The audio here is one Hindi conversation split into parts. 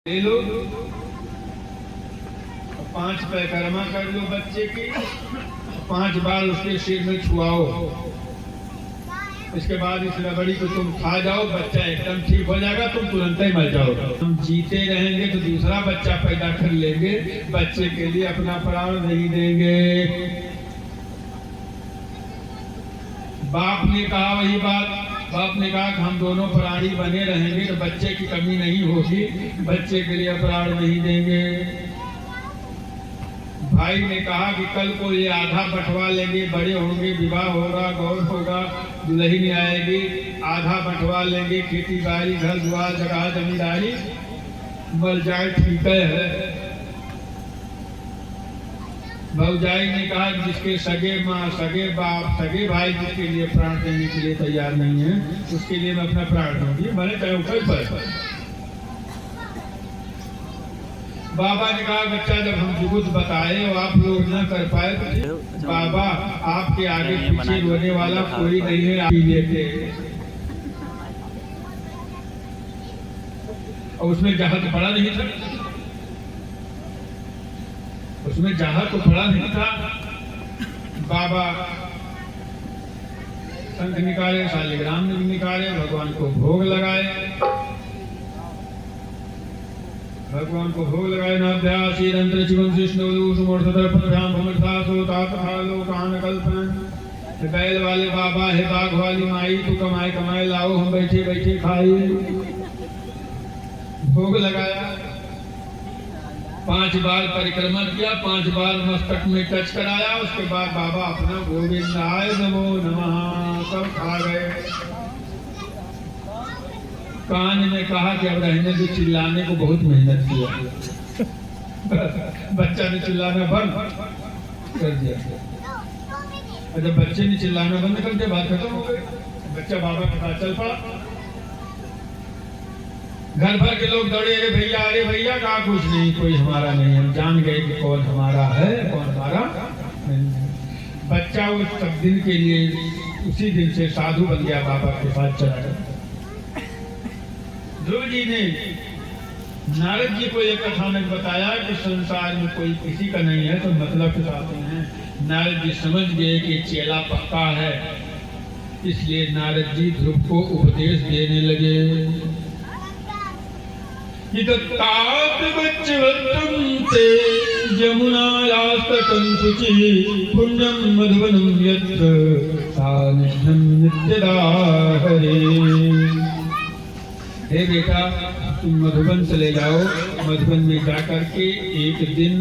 ले लो, 5 परिक्रमा कर लो बच्चे की, 5 बार उसके सिर में छुआओ। इसके बाद इस रबड़ी को तुम खा जाओ, बच्चा एकदम ठीक हो जाएगा, तुम तुरंत ही मर जाओ। हम जीते रहेंगे तो दूसरा बच्चा पैदा कर लेंगे, बच्चे के लिए अपना प्राण नहीं देंगे। बाप ने कहा वही बात, बाप ने कहा कि हम दोनों प्राणी बने रहेंगे तो बच्चे की कमी नहीं होगी, बच्चे के लिए प्राण नहीं देंगे। भाई ने कहा कि कल को ये आधा बंटवा लेंगे, बड़े होंगे, विवाह होगा, गौर होगा, दुल्हन आएगी, आधा बंटवा लेंगे, खेती बाड़ी, घर द्वार, जगह जमींदारी, मर जाए ठीक है। भौजाई ने कहा कि जिसके सगे माँ, सगे बाप, सगे भाई जिसके लिए प्राण देने के लिए तैयार नहीं है, उसके लिए मैं अपना प्राण दूंगी, मैंने चाहे ऊपर पर। बाबा ने कहा बच्चा जब हम जुगुत बताए और आप लोग न कर पाए तो बाबा आपके आगे पीछे रोने वाला कोई नहीं है, आप ही लेते। और उसमें जहाज पड़ा नहीं था, उसमें जहाज तो पड़ा नहीं था। बाबा शंख निकाले, शालिग्राम निकाले, भगवान को भोग लगाए, भगवान को भोग लगाए। नाभ्यासी रंत्र चिवं कल्पना। बैल वाले बाबा है, बाघ वाली माई, तू कमाए कमाए लाओ, हम बैठे बैठे खाई। भोग लगाया, 5 बार परिक्रमा किया, 5 बार मस्तक में टच कराया। उसके बाद बाबा अपना गोविंदाय नमो नमः सब खा गए। कान ने कहा कि अब रहने दो, चिल्लाने को बहुत मेहनत किया। बच्चा ने चिल्लाना बंद कर दिया। और जब बच्चे ने चिल्लाना बंद कर दिया, बात खत्म हो गई। बच्चा बाबा के पास चल पड़ा। घर भर के लोग दौड़े, अरे भैया कहा कुछ नहीं, कोई हमारा नहीं, हम जान गए कि कौन हमारा है, कौन हमारा नहीं। बच्चा उस सब दिन के लिए उसी दिन से साधु बन गया, बाबा के पास चला गया। ध्रुव जी ने नारद जी को एक कथानक बताया कि संसार में कोई किसी का नहीं है, तो मतलब बताते हैं। नारद जी समझ गए कि चेला पक्का है, इसलिए नारद जी ध्रुव को उपदेश देने लगे। जमुनायास्तटं शुचि पुण्यं मधुवनं यत्र सानिध्यं नित्यदा हरे। हे बेटा, तुम मधुबन चले जाओ, मधुबन में जाकर के एक दिन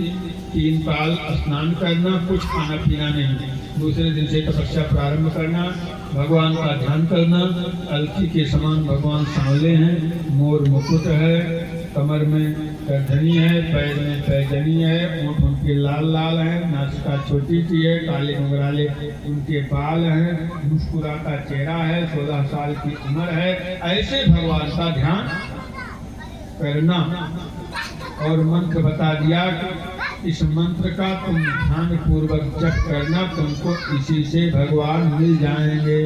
3 काल स्नान करना, कुछ खाना पीना नहीं। दूसरे दिन से तपस्या प्रारंभ करना, भगवान का ध्यान करना। अलसी के समान भगवान सांवले हैं, मोर मुकुट है, कमर में करधनी है, पैर में पैजनी है, ऊँट उनके लाल लाल है, नासिका छोटी सी है, काले घुंघराले उनके बाल हैं, मुस्कुराता चेहरा है, 16 साल की उम्र है। ऐसे भगवान का ध्यान करना। और मंत्र बता दिया कि इस मंत्र का तुम ध्यान पूर्वक जप करना, तुमको इसी से भगवान मिल जाएंगे।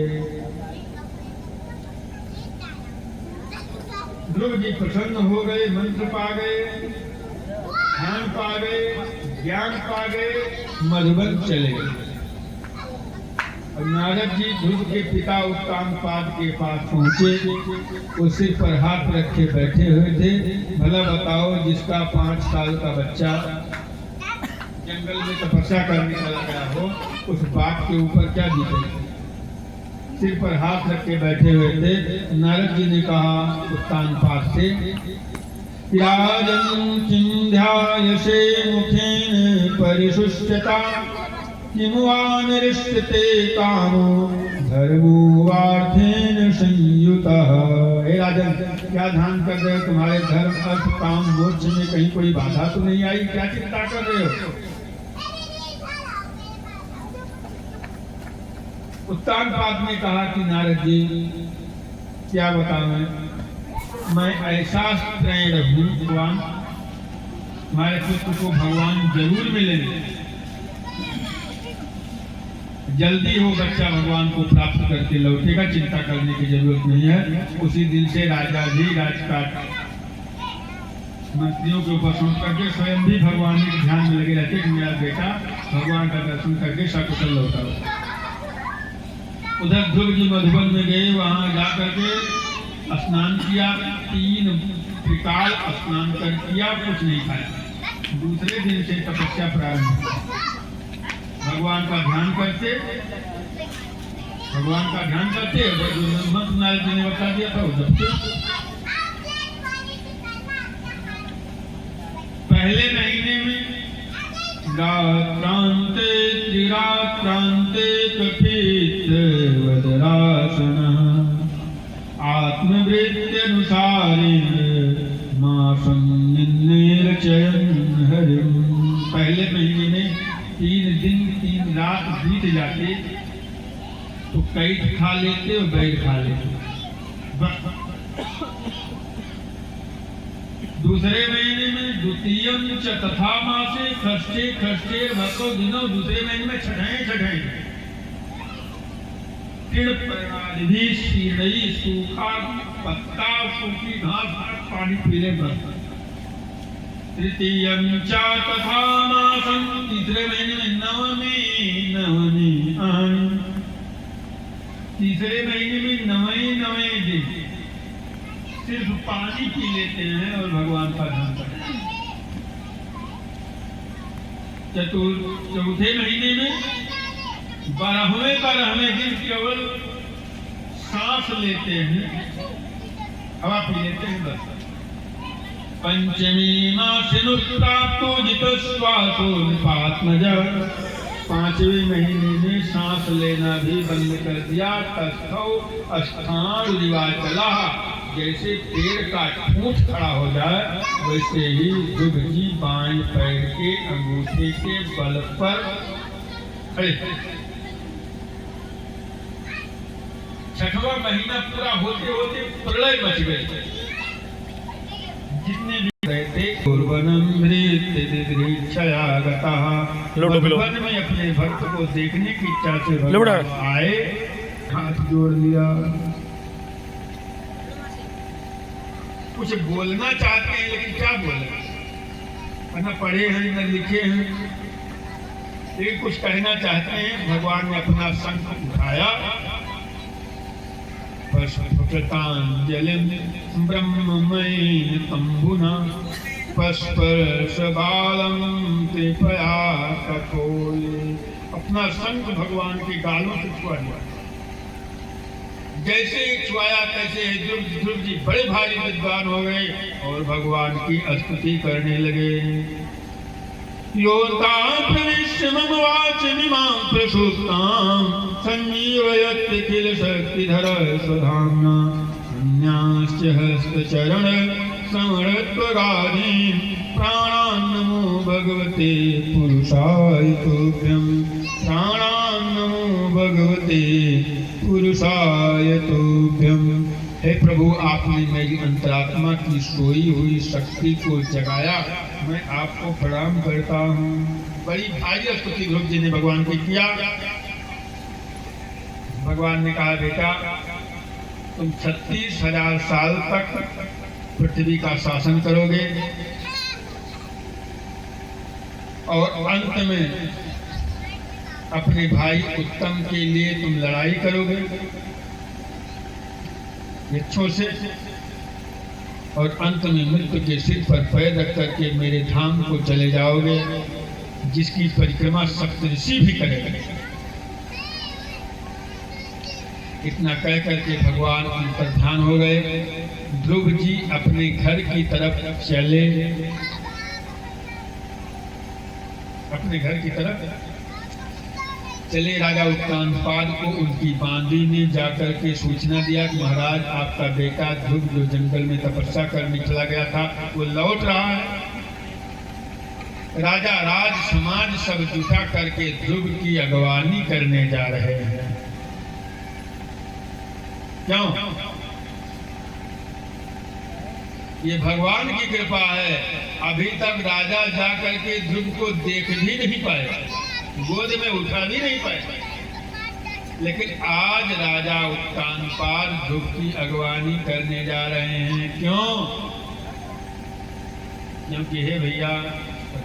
ध्रुव जी प्रसन्न हो गए, मंत्र पा गए, ध्यान पा गए, ज्ञान पा गए, मधुबन चले गए। और नारद जी ध्रुव के पिता उत्तानपाद के पास पहुंचे। वो सिर पर हाथ रखे बैठे हुए थे। भला बताओ, जिसका 5 साल का बच्चा जंगल में तपस्या करने चला गया हो, उस बाप के ऊपर क्या बीतेगी। सिर पर हाथ रख के बैठे हुए थे। नारद जी ने कहा उत्तानपाद से, राजन् किं ध्यायसे मुखेन परिशुष्यता, किमु वा निरिष्यते कामो धर्मोऽर्थेन संयुतः। हे राजन, क्या ध्यान कर रहे हो? तुम्हारे धर्म, अर्थ, काम, मोक्ष में कहीं कोई बाधा तो नहीं आई? क्या चिंता कर रहे हो? उत्तानपाद ने कहा कि नारद जी, क्या बताऊं, मैं ऐसा त्रैण हूँ, भगवान हमारे पुत्र को भगवान जरूर मिलेंगे। जल्दी हो बच्चा भगवान को प्राप्त करके लौटेगा, चिंता करने की जरूरत नहीं है। उसी दिन से राजा भी राजकाज मंत्रियों के ऊपर सौंप करके स्वयं भी भगवान के ध्यान में लगे रहते कि मेरा बेटा भगवान का दर्शन करके सकुशल लौटा हो। उधर ध्रुव जी मधुबन में गए, वहां जा करके स्नान किया, 3 त्रिकाल स्नान कर किया, कुछ नहीं खाया। दूसरे दिन से तपस्या प्रारंभ हुई। भगवान का ध्यान करते मंत्र नारद जी ने बता दिया था वो जपते। पहले महीने में रात्रांते त्रिरात्रांते कपित वदरासन आत्मवृत्त्यनुसारेण मासं निर्चयन् हरिं। पहले महीने में 3 दिन 3 रात बीत जाते तो कैट खा लेते और बैल खा लेते। दूसरे महीने में द्वितीयम च तथा मासे खष्टे भक्तो दिनों। दूसरे महीने में छठाएं भी शीरई सूखा पत्ता सूखी घास पानी पीले बस। तृतीयम च तथा मासं। तीसरे महीने में नवमी तीसरे महीने में नवे दिन सिर्फ पानी पी लेते हैं और भगवान का ध्यान करते हैं। चौथे महीने में 12वें दिन केवल सांस लेते हैं, हवा पी लेते हैं बस। पंचमी मासिनुप्राप्तो जितश्वासो निपात्मज। 5वें महीने में सांस लेना भी बंद कर दिया। तस्थौ अष्टांगुलिवाचला। जैसे पेड़ का ठूंठ खड़ा हो जाए वैसे ही ध्रुव जी बाएं पैर के अंगूठे के बल पर खड़े। 6वां महीना पूरा होते होते प्रलय मच गए। जितने भी रहते मधुबन में अपने भक्त को देखने की इच्छा से भगवान आए, हाथ जोड़ लिया। कुछ बोलना चाहते हैं लेकिन क्या बोले, न पढ़े हैं न लिखे हैं, लेकिन कुछ कहना चाहते हैं। भगवान ने अपना शंख उठाया, पशुपतांजलिं ब्रह्ममयीन तंबुना पस्पर्शबालं कृपया कपोले। अपना शंख भगवान के गालों से छुआ दिया। जैसे छुआया तैसे ध्रुव जी बड़े भारी विद्वान हो गए और भगवान की स्तुति करने लगे। योता प्रविश्य मम वाचमिमां प्रसूक्तां संजीवयत् किल शक्तिधर स्वधाम्ना। अन्याश्च हस्तचरण समरत्वगाधीन् प्राणान् नमो भगवते पुरुषाय तुभ्यं। प्राणान् नमो भगवते पुरुषाय तुभ्यं। हे प्रभु, आपने मेरी अंतरात्मा की सोई हुई शक्ति को जगाया, मैं आपको प्रणाम करता हूँ। बड़ी भारी स्तुति ध्रुव जी ने भगवान की किया। भगवान ने कहा, बेटा तुम 36,000 साल तक पृथ्वी का शासन करोगे और अंत में अपने भाई उत्तम के लिए तुम लड़ाई करोगे वृक्षों से, और अंत में मृत्यु के सिर पर पैर रख करके मेरे धाम को चले जाओगे, जिसकी परिक्रमा सप्तऋषि भी करेंगे। इतना कह करके भगवान अंतर्धान हो गए। ध्रुव जी अपने घर की तरफ चले, अपने घर की तरफ चले। राजा उत्तानपाद को उनकी बांदी ने जाकर के सूचना दिया कि महाराज आपका बेटा ध्रुव जो जंगल में तपस्या करने चला गया था वो लौट रहा है। राजा राज समाज सब जुटा करके ध्रुव की अगवानी करने जा रहे हैं। क्यों? ये भगवान की कृपा है। अभी तक राजा जा करके ध्रुव को देख भी नहीं पाए, गोद में उठा भी नहीं पाए, लेकिन आज राजा उत्तानपाद ध्रुव की अगवानी करने जा रहे हैं। क्यों? क्योंकि हे भैया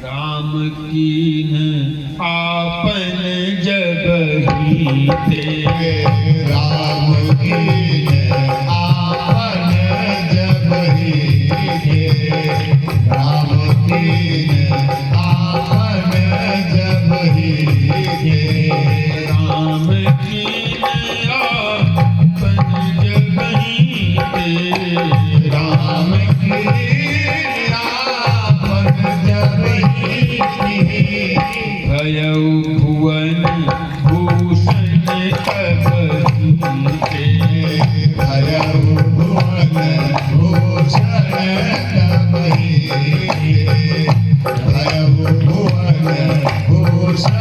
राम कीन आपन जब ही थे, राम कीन आपन जब ही थे, राम कीन आपन जब ही थे, राम कीन आपन जब ही थे, राम कीन आपन जब ही थे, भयउ भुवन भूषण तब थे, भयउ भुवन भूषण तब ही थे, भयउ भुवन भूषण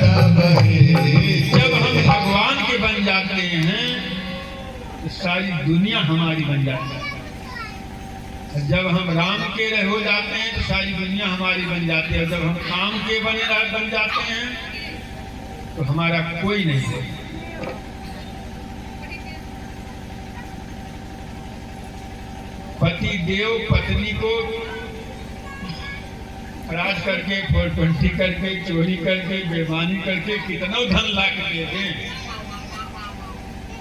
तब ही थे। जब हम भगवान के बन जाते हैं तो सारी दुनिया हमारी बन जाती है। जब हम राम के हो जाते हैं तो सारी दुनिया हमारी बन जाती है। जब हम काम के बन जाते हैं तो हमारा कोई नहीं है। पति देव पत्नी को राज करके 420 करके चोरी करके बेईमानी करके कितना धन ला के देते हैं,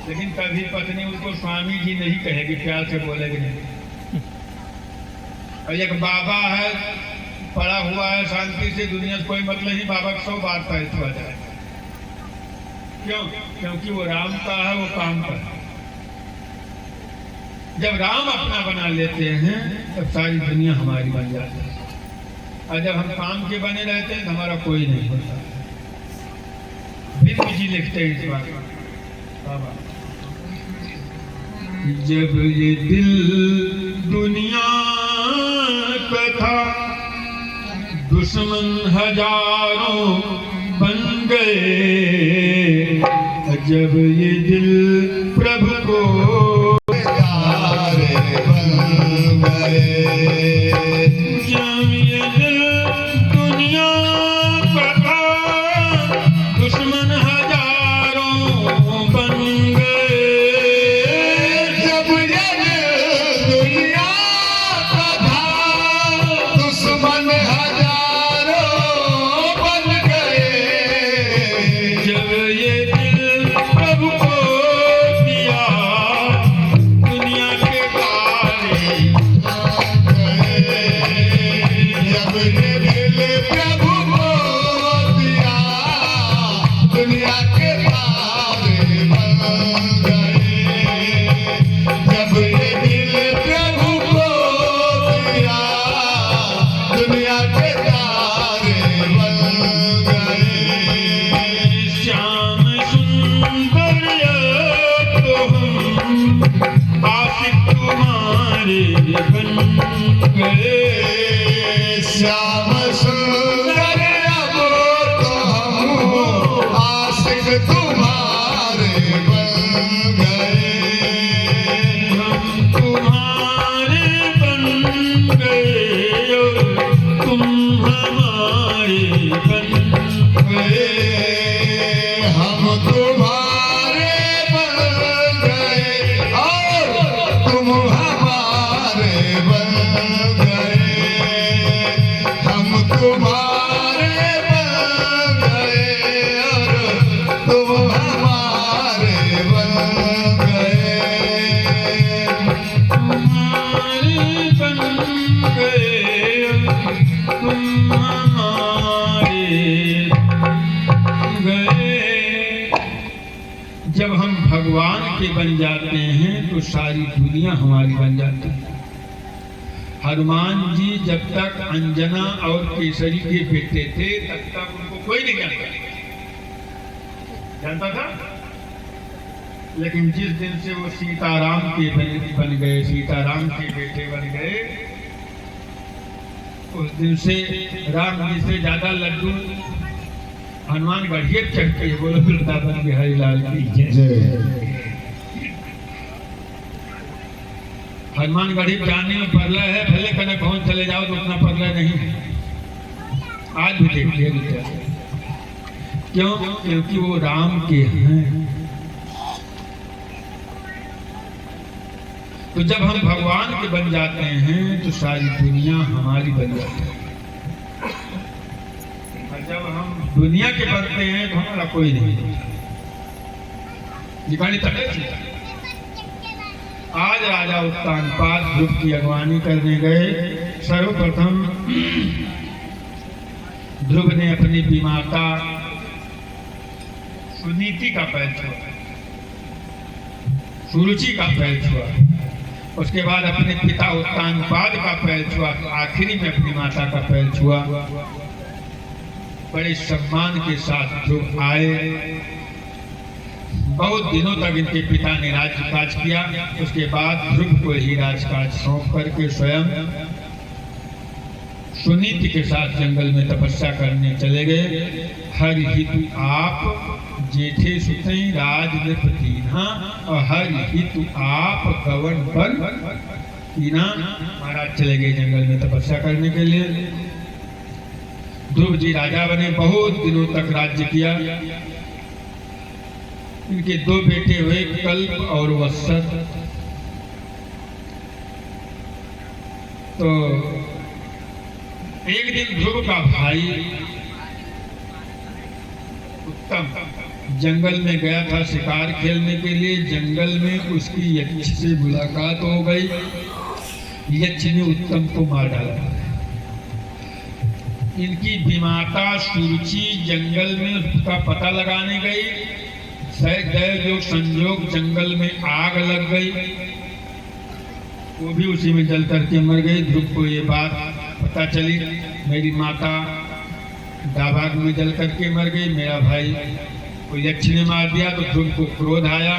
लेकिन कभी पत्नी उसको स्वामी जी नहीं कहेगी, प्यार से बोलेगी नहीं। और एक बाबा है पड़ा हुआ है शांति से, दुनिया से कोई मतलब नहीं, बाबा को 100 बार पैसे हो जाए। क्यों? क्योंकि वो राम का है, वो काम का है। जब राम अपना बना लेते हैं तब सारी दुनिया हमारी बन जाती है। और जब हम काम के बने रहते हैं तो हमारा कोई नहीं होता। बिंदु जी लिखते हैं इस बात बाबा, जब ये दिल दुनिया का था, दुश्मन हजारों बन गए, जब ये दिल प्रभु को तारे बन गए, जब ये दिल दुनिया का था, दुश्मन हजारों बन गए, जब ये दुनिया का था, दुश्मन हजारों बन गए, जब ये दिल प्रभु को दिया, दुनिया के तारे जब ये दिल प्रभु को दिया, दुनिया के तारे बन गए, जब ये दिल प्रभु को दिया, दुनिया के तारे बन गए, श्याम सुंदर तो हम आशिक तुम्हारे बन गए, श्याम सुंदर अब तो हम आशिक तुम्हारे बन गए, हम तुम्हारे बन गए और तुम हमारे बन गए, हम तुम्हारे बन गए और तुम हमारे बन गए, हम तुम्हारे बन गए और तुम हमारे बन गए, तुम्हारे बन गए तुम हमारे गए। जब हम भगवान के बन जाते हैं तो सारी दुनिया हमारी बन जाती है। हनुमान जी जब तक अंजना और केसरी के बेटे थे तब तक उनको कोई नहीं जानता था, लेकिन जिस दिन से वो सीताराम के बन गए, सीताराम के बेटे बन गए, उस दिन से राम जी से ज्यादा लड्डू हनुमान गढ़िए चढ़ते हैं। बोलो वृंदावन बिहारी लाल की जय। हनुमान गढ़ी जाने में परला है, भले कने पहुंच चले जाओ तो उतना परला नहीं है। आज भी देख लिया क्यों? क्योंकि वो राम के हैं। तो जब हम भगवान के बन जाते हैं तो सारी दुनिया हमारी बन जाती है, और जब हम दुनिया के बनते हैं तो हमारा कोई नहीं। दिखानी तक आज राजा उत्तानपाद ध्रुव की अगवानी करने गए। सर्वप्रथम ध्रुव ने अपनी विमाता सुनीति का पैर छुआ, सुरुचि का पैर छुआ, उसके बाद अपने पिता उत्तानपाद का पैर छुआ, आखिरी में अपनी माता का पैर छुआ। बड़े सम्मान के साथ ध्रुव आए। बहुत दिनों तक इनके पिता ने राजकाज किया। उसके बाद ध्रुव को ही राजकाज सौंप करके स्वयं सुनीति के साथ जंगल में तपस्या करने चले गए। हर हितु आप जेठे सुते राज में प्रतीना, और हर हितु आप गवन बन कीना। महाराज चले गए जंगल में तपस्या करने के लिए। ध्रुव जी राजा बने, बहुत दिनों तक राज्य किया। इनके दो बेटे हुए, कल्प और वत्सर। तो एक दिन ध्रुव का भाई उत्तम जंगल में गया था शिकार खेलने के लिए। जंगल में उसकी यक्ष से मुलाकात हो गई। यक्ष ने उत्तम को मार डाला। इनकी विमाता सुरुचि जंगल में उसका पता लगाने गई। दैव संयोग जंगल में आग लग गई, वो भी उसी में जल करके मर गई। ध्रुव को ये बात पता चली, मेरी माता दाबाग में जल करके मर गई, मेरा भाई को यक्ष ने मार दिया। तो ध्रुव को क्रोध आया।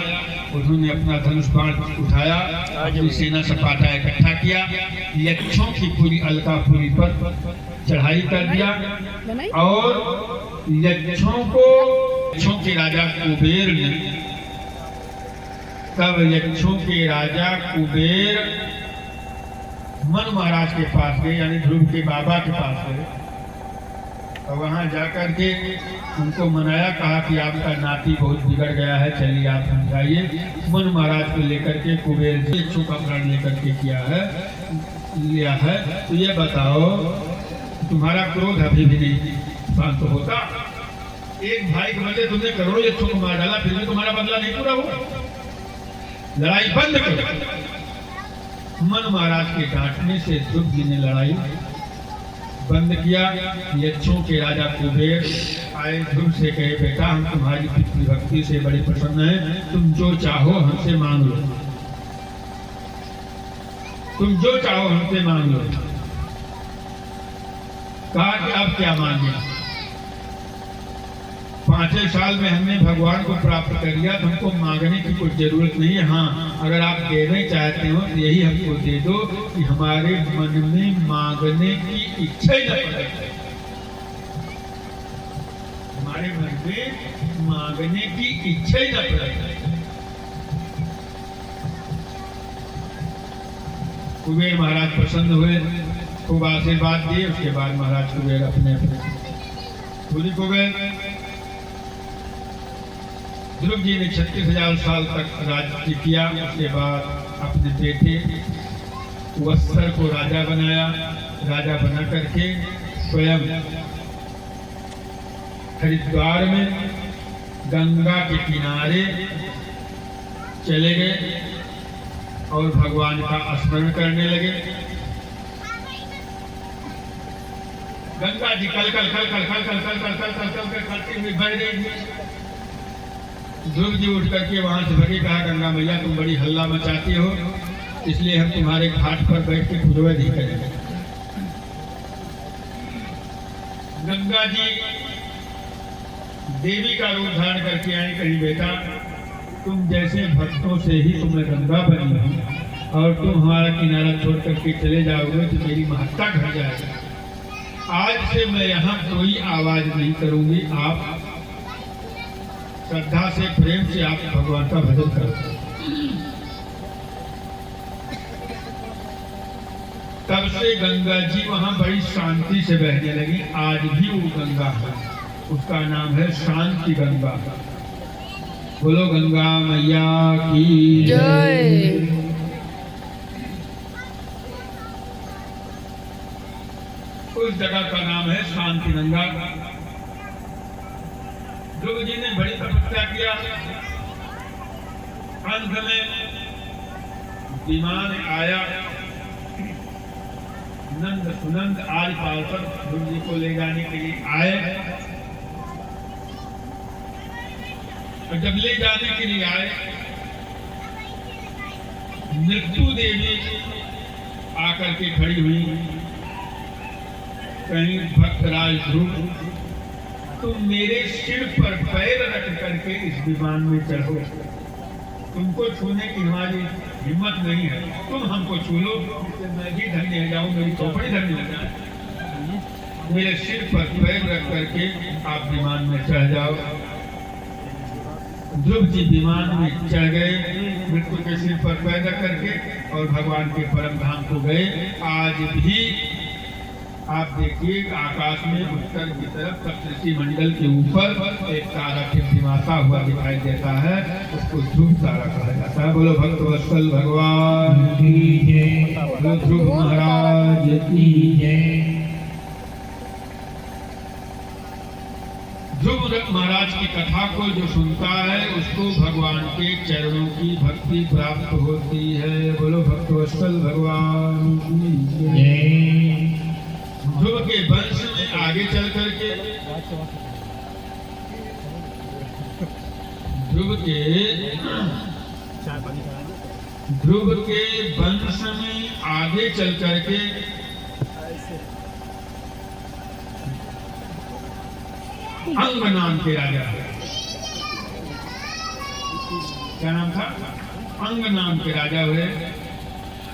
उन्होंने अपना धनुष बाण उठाया, अपनी सेना सपाटा इकट्ठा किया, यक्षों की पूरी अलकापुरी पर चढ़ाई कर दिया। और यक्षों के राजा कुबेर ने, तब यक्षों के राजा कुबेर मनु महाराज के पास गए, यानी ध्रुव के बाबा के पास गए। और वहां जाकर के उनको मनाया, कहा कि आपका नाती बहुत बिगड़ गया है, चलिए आप समझाइए। मनु महाराज को लेकर के कुबेर जी यक्षों का प्राण लेकर के लिया है। तो ये बताओ, तुम्हारा क्रोध अभी भी नहीं शांत होता। एक भाई के बदले तुमने करोड़ों यक्षों को मार डाला, फिर भी तुम्हारा बदला नहीं पूरा हुआ। लड़ाई बंद करो। मनु महाराज के डांटने से ध्रुव जी ने लड़ाई बंद किया। यक्षों के राजा कुबेर आए, ध्रुव से कहे, बेटा हम तुम्हारी पितृभक्ति से बड़े प्रसन्न हैं, तुम जो चाहो हमसे मांग लो, तुम जो चाहो हमसे मांग लो। कहा कि अब क्या मांगे? 5 साल में हमने भगवान को प्राप्त कर लिया, तो हमको मांगने की कोई जरूरत नहीं है। हाँ, अगर आप देना चाहते हो तो यही हमको दे दो कि हमारे मन में मांगने की इच्छा ही न पड़े। हमारे मन में मांगने की इच्छा ही न पड़े। कुबेर महाराज प्रसन्न हुए, खूब आशीर्वाद दिए। उसके बाद महाराज कुबेर अपने पूरी को गए। ध्रुव जी ने 36,000 साल तक राज्य किया। उसके बाद अपने बेटे वत्सर को राजा बनाया। राजा बना करके स्वयं हरिद्वार में गंगा के किनारे चले गए और भगवान का स्मरण करने लगे। गंगा जी कल कल कल कल कल कल कल कल कल कल कल करते हुए बह रही। ध्रुव जी उठ करके वहां से भगे, कहा, गंगा मैया तुम बड़ी हल्ला मचाती हो, इसलिए हम तुम्हारे घाट पर बैठ के पूजवा नहीं करेंगे। गंगा जी देवी का रूप धारण करके आई, कही, बेटा तुम जैसे भक्तों से ही तुम्हें गंगा बनी हो, और तुम हमारा किनारा छोड़ करके चले जाओगे तो मेरी महत्ता घट जाएगी। आज से मैं यहाँ कोई आवाज नहीं करूंगी, आप श्रद्धा से प्रेम से आप भगवान का भजन करो। तब से गंगा जी वहां बड़ी शांति से बहने लगी। आज भी वो गंगा है, उसका नाम है शांति गंगा। बोलो गंगा मैया की जय। उस जगह का नाम है शांतिगंगा। ध्रुव जी ने बड़ी तपस्या किया। अंत में विमान आया। नंद सुनंद आदि पार्षद ध्रुव जी को ले जाने के लिए आए। और जब ले जाने के लिए आए, मृत्यु देवी आकर के खड़ी हुई। कहीं भक्तराज ध्रुव, तुम मेरे सिर पर पैर रख करके इस विमान में चढ़ो। तुमको छूने की हमारी हिम्मत नहीं है, तुम हमको छू लो, मैं भी धन्य हो जाऊं, मेरी खोपड़ी धन्य हो जाए। मेरे सिर पर पैर रख करके आप विमान में चढ़ जाओ। ध्रुव जी विमान में चढ़ गए, मृत्यु के सिर पर पैर रख करके, और भगवान के परम धाम को गए। आज भी आप देखिए आकाश में उत्तर की तरफ सप्तऋषि मंडल के ऊपर एक तारा टिमटिमाता हुआ दिखाई देता है, उसको ध्रुव तारा कहा जाता है। बोलो भक्त वत्सल भगवान की जय, बोलो ध्रुव महाराज की जय। ध्रुव महाराज की कथा को जो सुनता है उसको भगवान के चरणों की भक्ति प्राप्त होती है। बोलो भक्त वत्सल भगवान की जय। ध्रुव के वंश में आगे चल करके ध्रुव के वंश में आगे चल करके अंग नाम के राजा, क्या नाम था? अंग नाम के राजा हुए।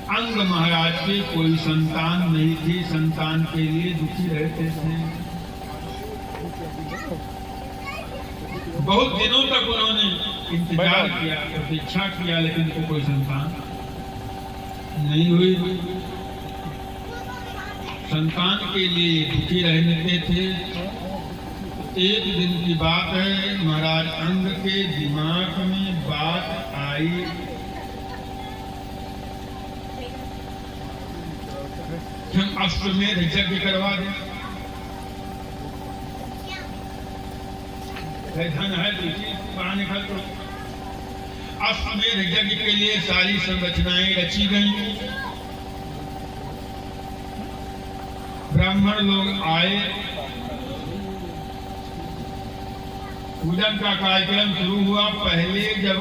अंग महाराज के कोई संतान नहीं थी, संतान के लिए दुखी रहते थे। बहुत दिनों तक उन्होंने इंतजार किया, प्रतीक्षा किया, लेकिन उनको कोई संतान नहीं हुई। संतान के लिए दुखी रहते थे। एक दिन की बात है, महाराज अंग के दिमाग में बात आई, हम अश्वमेध यज्ञ करवा दें। धन है बाहर निकल तो अश्वमेध यज्ञ के लिए सारी संरचनाएं रची गई। ब्राह्मण लोग आए, पूजन का कार्यक्रम शुरू हुआ। पहले जब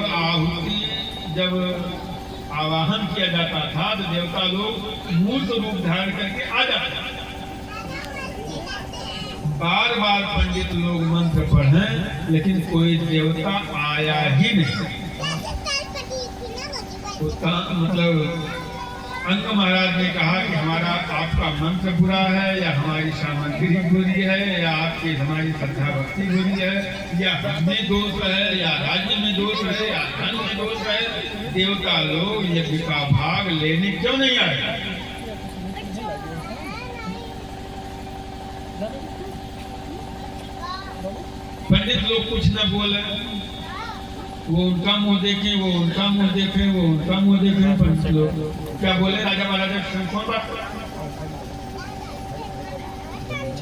आवाहन किया जाता था तो देवता लोग मूर्त रूप धारण करके आ जाते। बार बार पंडित लोग मंत्र पढ़ें, लेकिन कोई देवता आया ही नहीं। उसका मतलब अंग महाराज ने कहा कि हमारा आपका मंत्र बुरा है, या हमारी सामग्री बुरी है, या आपकी हमारी श्रद्धा भक्ति बुरी है, या हमें दोष है, या राज्य में दोष है, या धन में दोष है। देवता लोग यज्ञ का भाग लेने क्यों नहीं आए? पंडित लोग कुछ न बोले, वो उनका मुंह देखे, वो उनका मुंह देखे, वो उनका मुंह देखे। पंडित लोग क्या बोले? राजा महाराजा कौन बात?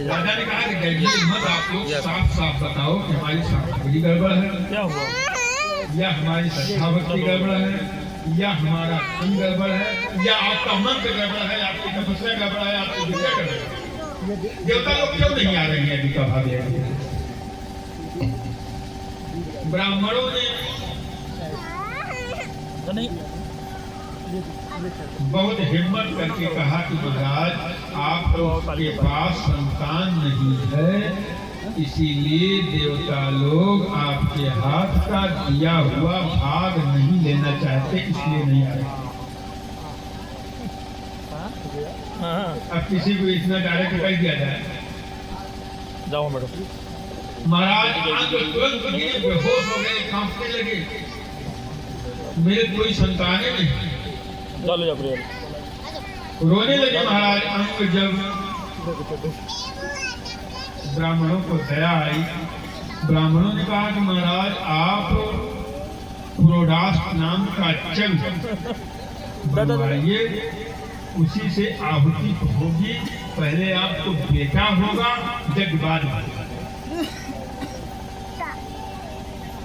राजा ने कहा कि जय मत, आप लोग साफ साफ बताओ कि हमारी सामग्री गड़बड़ है, क्या हुआ, या हमारी श्रद्धा भक्ति गड़बड़ है, या हमारा धन गड़बड़ है, या आपका मंत्र गड़बड़ है, आपकी तपस्या गड़बड़ है, आपकी विद्या गड़बड़ है। देवता लोग क्यों नहीं आ रहे हैं अभी का भाग लेने? ब्राह्मणों ने बहुत हिम्मत करके कहा कि महाराज आप के पास संतान नहीं है, इसीलिए देवता लोग आपके हाथ का दिया हुआ भाग नहीं लेना चाहते, इसलिए नहीं आए। अब किसी को इतना डायरेक्ट कर दिया जाए, जाओ मैडम। महाराज तुरंत बेहोश हो गए, कांपने लगे, मेरे कोई संतानें नहीं। रोने लगे महाराज अंग। जब ब्राह्मणों को दया आई, ब्राह्मणों ने कहा कि महाराज आप पुरोडास नाम का चंद बनवाइए, उसी से आहुति होगी पहले आपको बेटा होगा, जग बाद में।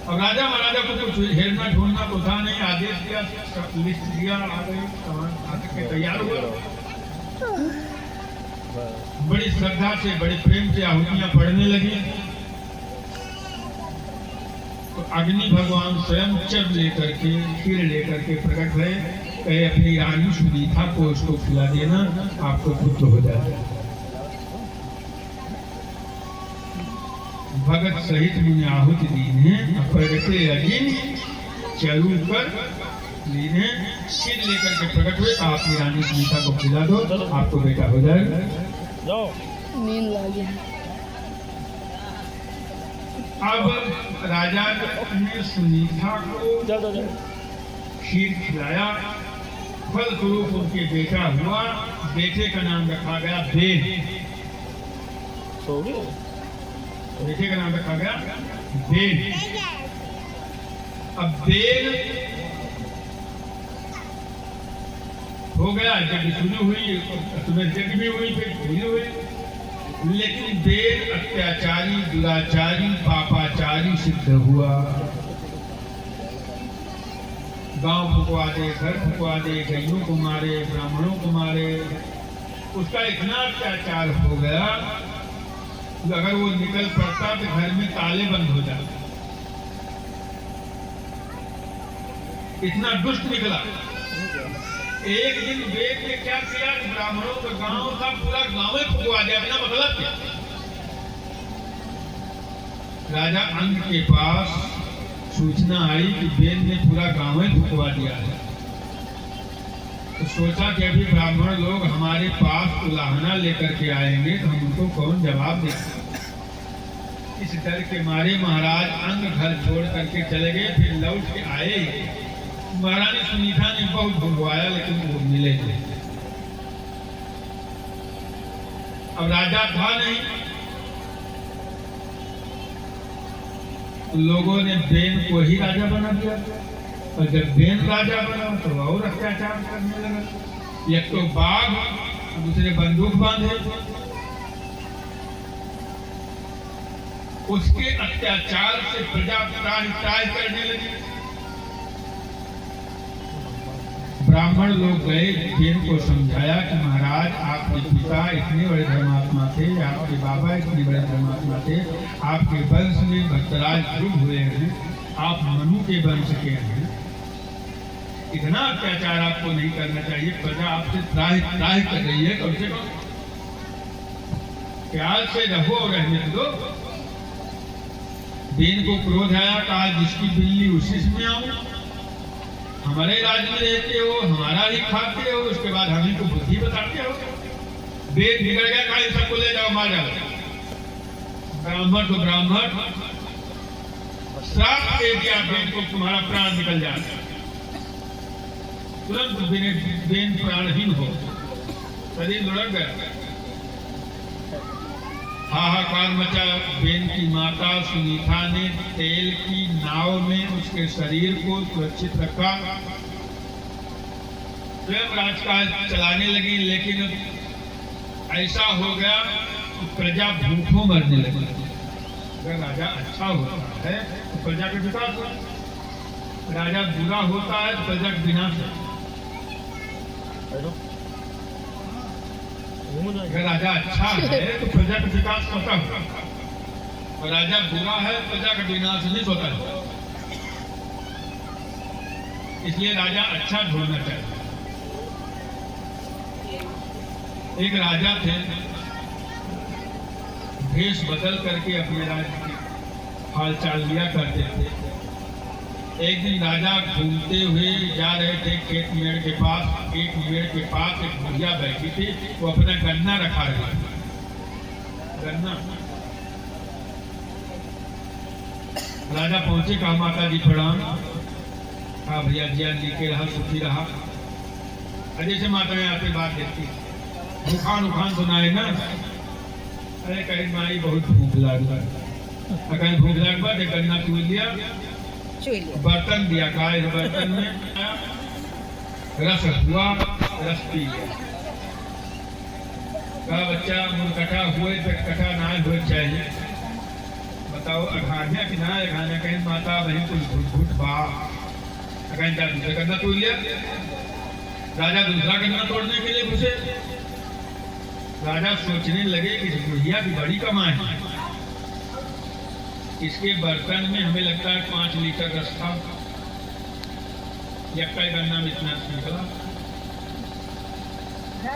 और राजा महाराजा को कुछ हेरना ढूंढना तो था नहीं, आदेश दिया, लिस्ट दिया, आ गई, सामान आकर के तैयार हुआ। बड़ी श्रद्धा से, बड़े प्रेम से आहुतियां पढ़ने लगी। तो अग्नि भगवान स्वयं चर लेकर के, खीर लेकर के प्रकट हुए, कहे अपनी रानी सुनीता को उसको खिला देना, आपको पुत्र हो जाएगा। भगत सहित मुझे आहुति दीने, प्रगटे अग्नि चरु कर लीने, खीर लेकर के प्रकट हुए, आपकी रानी सुनीता को खिला दो, आपको बेटा हो जाएगा। जाओ। नींद लगी। अब राजा ने सुनीता को जाओ जाओ जाओ। खीर खिलाया, फलस्वरूप उनके बेटा हुआ। बेटे का नाम रखा गया बेन। सो गए। बेटे का नाम रखा गया बेन। अब बेन हो गया, जब शुरू हुई, तुम्हें जग भी हुई, फिर पूरी हुई। लेकिन बेन अत्याचारी, दुराचारी, पापाचारी सिद्ध हुआ। गांव फुकवा दे, घर फुकवा दे, गैयों को मारे, ब्राह्मणों को मारे। उसका इतना अत्याचार हो गया कि अगर वो निकल पड़ता तो घर में ताले बंद हो जाते। इतना दुष्ट निकला। एक दिन वेद ने क्या किया, ब्राह्मणों का गांव का पूरा गांव ही फुकवा दिया। अपना मतलब क्या? राजा अंग के पास सूचना आई कि वेद ने पूरा गांव ही फुकवा दिया है। तो सोचा कि अभी ब्राह्मण लोग हमारे पास उलाहना लेकर के आएंगे तो हम उनको कौन जवाब देंगे। इस डर के मारे महाराज अंग घर छोड़ करके चले गए। फिर लौट के आए। महारानी सुनीता ने बहुत ढूंढवाया, लेकिन वो मिले नहीं। अब राजा था नहीं, लोगों ने बेन को ही राजा बना दिया। और जब बेन राजा बना तो और अत्याचार करने लगा। एक तो बाघ, दूसरे बंदूक बांधे। उसके अत्याचार से प्रजा त्राहि करने लगी। ब्राह्मण लोग गए, बेन को समझाया कि महाराज आपके पिता इतने बड़े धर्मात्मा थे, आपके बाबा इतने बड़े धर्मात्मा थे, आपके वंश में भक्तराज ध्रुव हुए हैं, आप मनु के वंश के हैं, इतना अत्याचार आपको नहीं करना चाहिए। प्रजा आपसे त्राहि कर रही है, कम से कम प्यार से रहो और रहने दो। बेन को क्रोध आया, कहा जिसकी बिल्ली उसी में आऊं, हमारे राज्य में रहते हो, हमारा ही खाते हो, उसके बाद हमें को बुद्धि बताते हो। वेद बिगड़ गया, कहा सबको ले जाओ, मार जाओ। ब्राह्मण तो ब्राह्मण श्राप दे दिया बेन को, तुम्हारा प्राण निकल जाएगा। तुरंत बेन प्राणहीन हो, शरीर लुढ़क गया। हाहाकार मचा। बेन की माता सुनीता ने तेल की नाव में उसके शरीर को सुरक्षित रखा, स्वयं राजकाज चलाने लगी। लेकिन ऐसा हो गया कि प्रजा भूखों मरने लगी। अगर राजा अच्छा होता है तो प्रजा का विकास होता, राजा बुरा होता है तो प्रजा का विनाश होता। अगर राजा अच्छा है तो प्रजा का विकास होता है, और राजा बुरा है प्रजा का विनाश नहीं होता है। इसलिए राजा अच्छा ढूंढना चाहिए। एक राजा थे, भेष बदल करके अपने राज्य की हाल चाल लिया करते थे। एक दिन राजा घूमते हुए जा रहे थे खेत मेड़ के पास। एक मेड़ के पास एक बुढ़िया बैठी थी, वो अपना गन्ना रखा रही थी। गन्ना राजा पहुंचे, कहा माता जी प्रणाम। कहा भैया जी लेके रहा, सुखी रहा। अजय से माता ने आपसे बात देखती, उखान उखान सुनाए ना। अरे कहीं माई बहुत भूख लगा, कहीं भूख लगा, गन्ना चूल लिया, बर्तन दिया, कहा इस बर्तन में रस हुआ, रस पी गया। का बच्चा मुरकटा हुए पेटकटा ना हुए चाहिए। बताओ अखाने कि ना अखाने कहीं माता बहन कुछ घुट घुट बा कहीं जा दूसरा करना तोड़ लिया। राजा दूसरा करना तोड़ने के लिए घुसे। राजा सोचने लगे कि बुढ़िया की बड़ी कमाई है, इसके बर्तन में हमें लगता है 5 लीटर रस था, यक्का गन्ना में इतना निकला।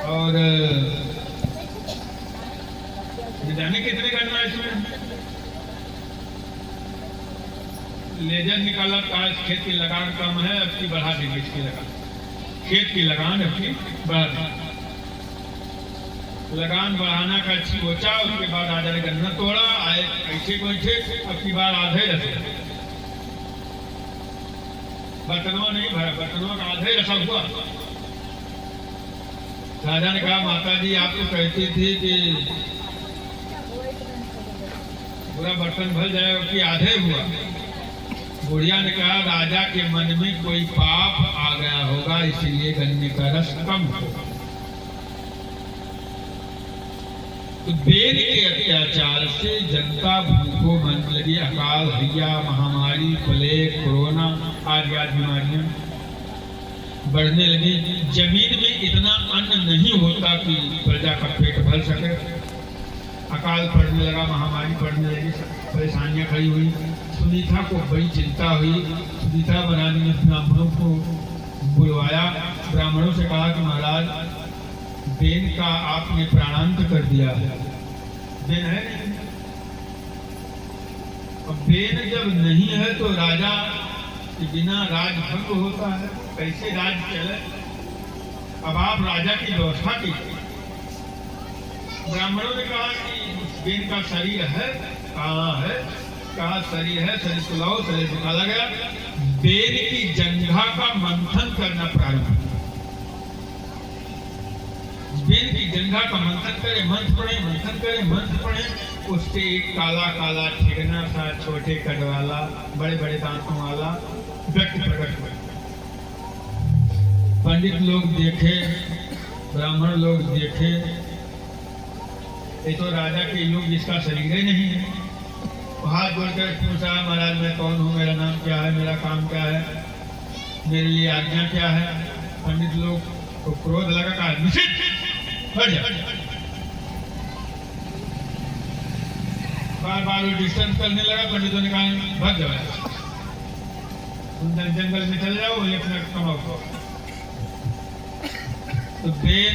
और जाने कितने करना है इसमें। लेजर निकाला कहा खेत की लगान कम है, अब की बढ़ा देंगे इसकी लगान। खेत की लगान अब की बढ़ा देंगे। लगान बढ़ाना का सोचा, उसके बाद राजा ने गन्ना तोड़ा, आए ऐसे बैठे, अब की बार आधे रसे बर्तनों नहीं भरा, बर्तनों का आधे रसा हुआ। राजा ने कहा माता जी आप तो कहती थी कि पूरा बर्तन भर जाए, उसकी आधे हुआ। बुढ़िया ने कहा राजा के मन में कोई पाप आ गया होगा, इसलिए गन्ने का रस कम होगा। तो बेन के अत्याचार से जनता भूखों मरने लगी। अकाल, हइया, महामारी, प्लेग, कोरोना आदि आदि बीमारियां बढ़ने लगी। जमीन में इतना अन्न नहीं होता कि प्रजा का पेट भर सके। अकाल पड़ने लगा, महामारी पड़ने लगी, परेशानियां खड़ी हुई। सुनीता को बड़ी चिंता हुई। सुनीता बनाने ने ब्राह्मणों को बुलवाया। ब्राह्मणों से कहा कि महाराज बेन का आपने प्राणांत कर दिया है। बेन है नहीं, अब बेन जब नहीं है तो राजा के बिना राजभंग होता है, कैसे राज चले। अब आप राजा की व्यवस्था कीजिए। ब्राह्मणों ने कहा कि बेन का शरीर है, कहाँ है, कहा शरीर है, शरीर सुलाओ। शरीर निकाला गया। बेन की जंघा का मंथन करना प्रारंभ। बेन की जंघा का मंथन करे, मंत्र पढ़े, मंथन करे, मंत्र पढ़े। उससे एक काला काला ठेगना सा, छोटे कद वाला, बड़े बड़े दांतों वाला व्यक्ति प्रकट हुआ। पंडित लोग देखे, ब्राह्मण लोग देखे, ये तो राजा के योग जिसका शरीर ही नहीं है। हाथ जोड़कर पूछा महाराज मैं कौन हूँ, मेरा नाम क्या है, मेरा काम क्या है, मेरे लिए आज्ञा क्या है। पंडित लोग को क्रोध लगा, कहा निषिद्ध, हट जा। बार बार वो डिस्टर्ब करने लगा। पंडितों ने कहा भाग जाओ, तुम जंगल में चले जाओ, ये अपना कमाओ। तो बेन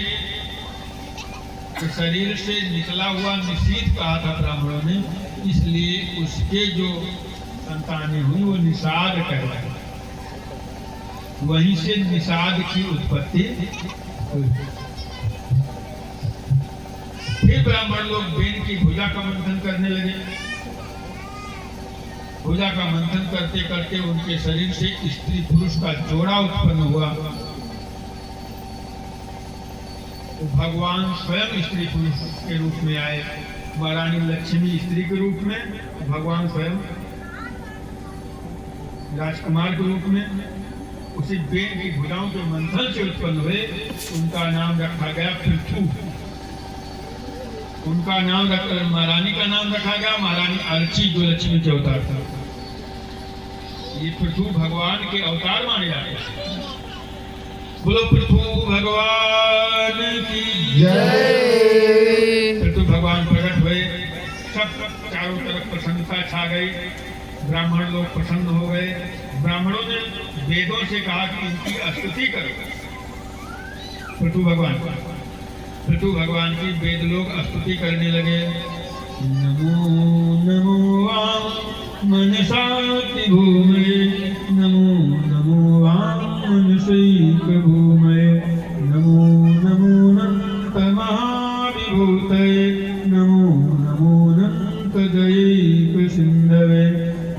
के शरीर से निकला हुआ निषीद कहा था ब्राह्मणों ने, इसलिए उसके जो संतानें हुई वो निषाद कहलाए। वहीं से निषाद की उत्पत्ति हुई। फिर ब्राह्मण लोग बेन की भुजा का मंथन करने लगे। भुजा का मंथन करते करते उनके शरीर से स्त्री पुरुष का जोड़ा उत्पन्न हुआ। तो भगवान स्वयं स्त्री पुरुष के रूप में आए। महारानी लक्ष्मी स्त्री के रूप में, भगवान स्वयं राजकुमार के रूप में। उसी बेन की भुजाओं के मंथन से उत्पन्न हुए। उनका नाम रखा गया पृथु। उनका नाम रखकर महारानी का नाम रखा गया महारानी अर्ची, जो लक्ष्मी के अवतार था। ये पृथु भगवान के अवतार माने जाते हैं। बोलो पृथु भगवान की जय। पृथु भगवान प्रकट हुए, सब चारों तरफ प्रसन्नता छा गई। ब्राह्मण लोग प्रसन्न हो गए। ब्राह्मणों ने वेदों से कहा कि इनकी स्तुति करो। पृथु भगवान की वेद लोग स्तुति करने लगे। नमो नमो वाम मनसाति भूमये, नमो नमो वाम मनसैक भूमये, नमो नमो नंत महाविभूतये, नमो नमो नंत दयैक सिंधवे।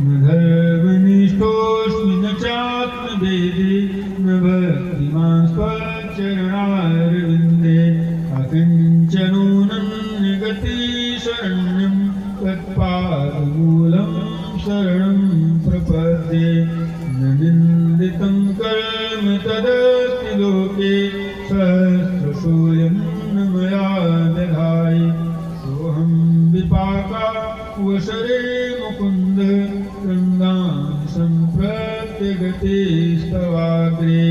न धर्मनिष्ठोऽस्मि न चात्मवेदी, न भक्तिमान् स्वचरणारविन्दे। अकिञ्चनोऽनन्यगति शरण्यं तत्पादमूलं शरणं प्रपद्ये। न निन्दितं कर्म तदस्ति लोके, सहस्रशोऽयं न मया दधा। वसरे मुकुंद रंगान संप्रत्यगते स्तवाग्रे।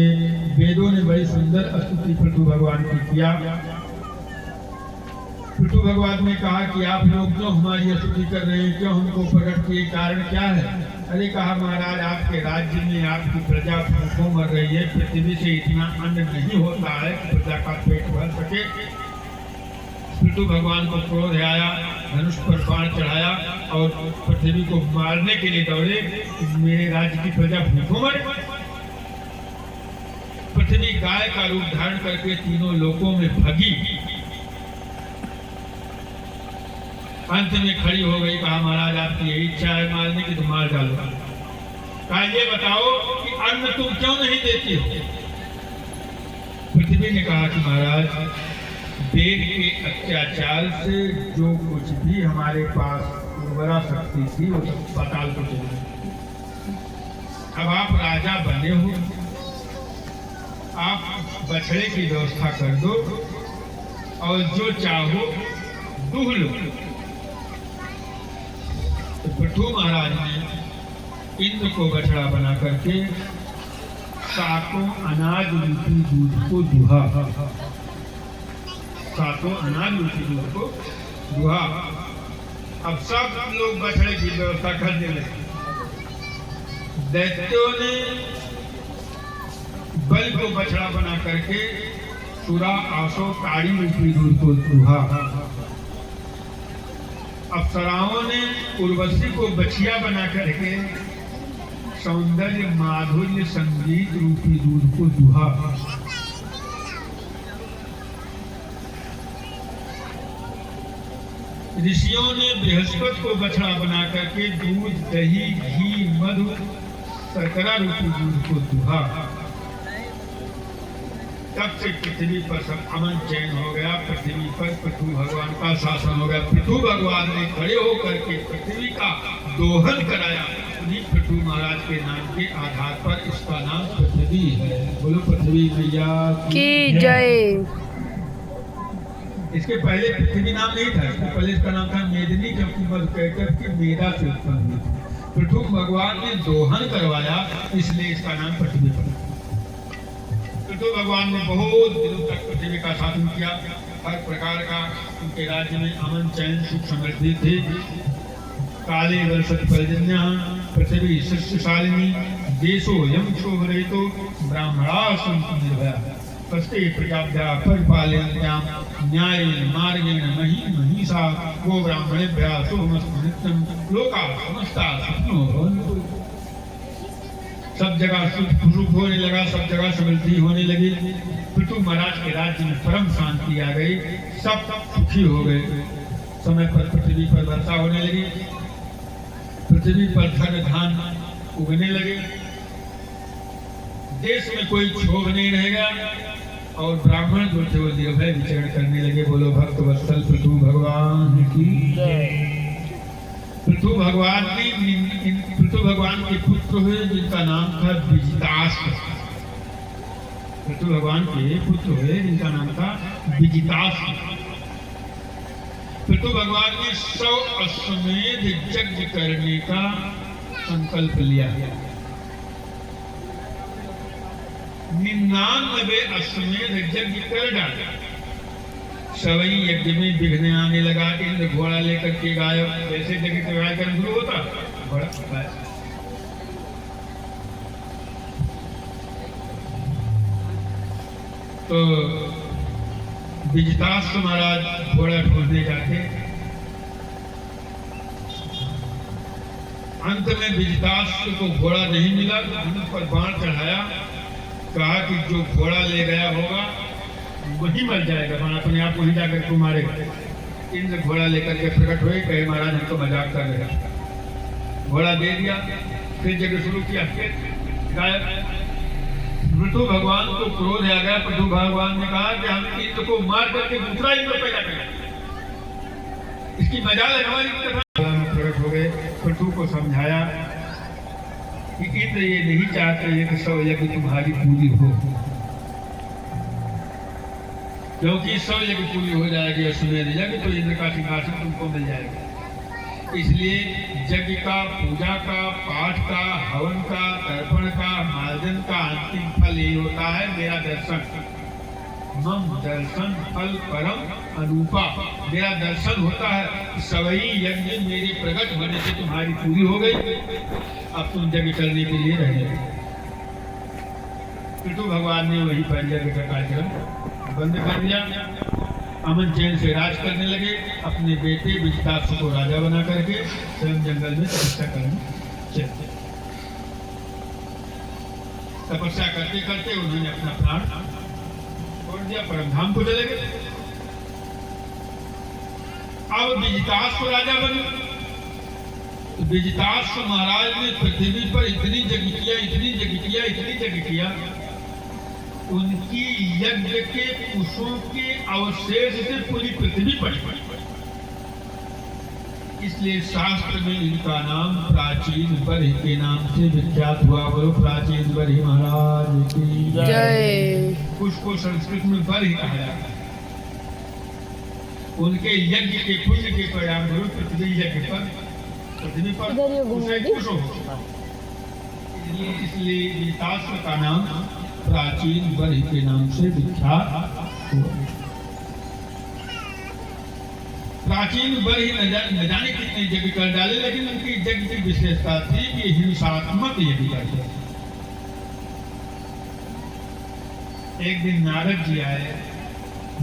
वेदों ने बड़ी सुंदर स्तुति पृथु भगवान की किया। पृथु भगवान ने कहा कि आप लोग क्यों हमारी स्तुति कर रहे हैं, क्यों हमको प्रकट किए, कारण क्या है? अरे कहा महाराज, आपके राज्य में आपकी प्रजा भूखों मर रही है, पृथ्वी से इतना अन्न नहीं होता है कि प्रजा का पेट भर सके। पृथु भगवान को क्रोध आया, धनुष पर बाण चढ़ाया और पृथ्वी को मारने के लिए दौड़े। मेरे राज्य की प्रजा भूखों मर। पृथ्वी गाय का रूप धारण करके तीनों लोकों में भगी, अंत में खड़ी हो गई। कहा महाराज, आपकी यही इच्छा है मारने की, तो मार डालो। कहा ये बताओ कि अन्न तुम क्यों नहीं देती हो? पृथ्वी ने कहा कि महाराज, वेद के अत्याचार से जो कुछ भी हमारे पास उर्वरा शक्ति थी वो सब पाताल को चली गई। अब आप राजा बने हो, आप बछड़े की व्यवस्था कर दो और जो चाहो दूह लो। तो पृथु महाराज ने इंद्र को बछड़ा बना करके सातों अनाज रूपी दूध को दुहा, सातों अनाज रूपी दूध को दुहा। अब सब लोग बछड़े की व्यवस्था करने लगे। दैत्यों ने बल को बछड़ा बना करके सुरा आसो काड़ी रूपी दूध को दुहा। अप्सराओं ने उर्वशी को बछिया बना करके सौंदर्य माधुर्य संगीत रूपी दूध को दुहा। ऋषियों ने बृहस्पति को बछड़ा बना करके दूध दही घी मधु शर्करा रूपी दूध को दुहा। तब से पृथ्वी पर सब अमन चैन हो गया। पृथ्वी पर पृथु भगवान का शासन हो गया। पृथु भगवान ने खड़े होकर के पृथ्वी का दोहन कराया। उन्हीं पृथु महाराज के नाम के आधार पर इसका नाम पृथ्वी है। बोलो पृथ्वी मैया की जय। इसके पहले पृथ्वी नाम नहीं था, इसके पहले इसका नाम था मेदिनी, क्योंकि मधुकैटभ की मेदा से उत्पन्न हुई थी। पृथु भगवान ने दोहन करवाया, इसलिए इसका नाम पृथ्वी पड़ा। पृथु भगवान ने बहुत दिनों तक पृथ्वी का शासन किया। हर प्रकार का उनके राज्य में अमन चैन सुख समृद्धि थी। काले वर्षति पर्जन्यः पृथ्वी शस्यशालिनी देशो यम शोभरहितो ब्राह्मणाः सन्तु निर्भयाः तस्ते प्रजाभ्यः परिपालयन्त्यां न्यायेन मार्गेण महिषा गो ब्राह्मणेभ्यः शुभमस्तु नित्यं लोकाः समस्ताः सुखिनो भवन्तु। सब जगह सुख होने लगा, सब जगह समृद्धि होने लगी। पृथु महाराज के राज्य में परम शांति आ गई, सब सुखी हो गए। समय पर पृथ्वी पर वर्षा होने लगी, पृथ्वी पर धन धान उगने लगे, देश में कोई क्षोभ नहीं रहेगा और ब्राह्मण जो थे वो निर्भय विचरण करने लगे। बोलो भक्त वत्सल पृथु भगवान की। पृथु भगवान के पुत्र हुए जिनका नाम था विजितास्त्र। पृथु भगवान के पुत्र हुए जिनका नाम था विजितास्त्र। पृथु भगवान ने 100 अश्वमेध यज्ञ करने का संकल्प लिया। 99 अश्वमेध यज्ञ कर डाला। सवई यज्ञ में विघ्न आने लगा। इंद्र घोड़ा लेकर के गायब, जैसे जगह का कार्यक्रम शुरू होता घोड़ा गायब। तो विजितास्त्र महाराज घोड़ा ढूंढने जाते। अंत में विजितास्त्र को घोड़ा नहीं मिला, धनुष पर बाण चढ़ाया, कहा कि जो घोड़ा ले गया होगा वही मर जाएगा, वहां अपने आप वहीं जाकर को मारेगा। इंद्र घोड़ा लेकर के प्रकट हुए, कहे महाराज हमको मजाक कर रहे हैं। घोड़ा दे दिया, फिर जगह शुरू किया, गायब। पृथु भगवान को क्रोध आ गया। पृथु भगवान ने कहा कि हम इंद्र को मार करके दूसरा इंद्र पैदा करें, इसकी मजाल है हमारी तरफ। प्रकट हो गए, पृथु को समझाया कि इंद्र ये नहीं चाहते कि 100 यज्ञ तुम्हारी पूरी हो, क्योंकि 100 यज्ञ पूरी हो जाएगी अश्वमेध यज्ञ तो इंद्र का सिंहासन तुमको मिल जाएगा। इसलिए यज्ञ का, पूजा का, पाठ का, हवन का, तर्पण का, मार्जन का अंतिम फल यही होता है मेरा दर्शन। मम दर्शन फल परम अनूपा, मेरा दर्शन होता है। सवई यज्ञ मेरे प्रकट होने से तुम्हारी पूरी हो गई, अब तुम यज्ञ करने के लिए रह गए। पितु भगवान ने वही पर यज्ञ का कार्यक्रम बंद कर दिया। अमन चैन से राज करने लगे, अपने बेटे विजिताक्ष को राजा बना करके स्वयं जंगल में तपस्या करने चले। तपस्या करते करते उन्होंने अपना प्राण छोड़ दिया, परमधाम को चले गए। अब विजिताक्ष को राजा बने, तो विजिताक्ष महाराज ने पृथ्वी पर इतनी यज्ञ किया, इतनी यज्ञ किया, इतनी यज्ञ किया, उनकी यज्ञ के पुष्पों के अवशेष से पूरी पृथ्वी पड़ी। इसलिए शास्त्र में इनका नाम प्राचीन बरहि के नाम से विख्यात हुआ। बोलो प्राचीन बरहि महाराज की जय। पुष्प को संस्कृत में बरहि कहा जाता है। उनके यज्ञ के पुण्य के परिणाम स्वरूप पृथ्वी यज्ञ पर, पृथ्वी पर कुश हो। इसलिए विजिताक्ष का नाम प्राचीन बरहि के नाम से विख्यात हुआ। प्राचीन बरहि न जाने कितने यज्ञ कर डाले, लेकिन उनकी यज्ञ की विशेषता थी कि हिंसात्मक यज्ञ करते। एक दिन नारद जी आए।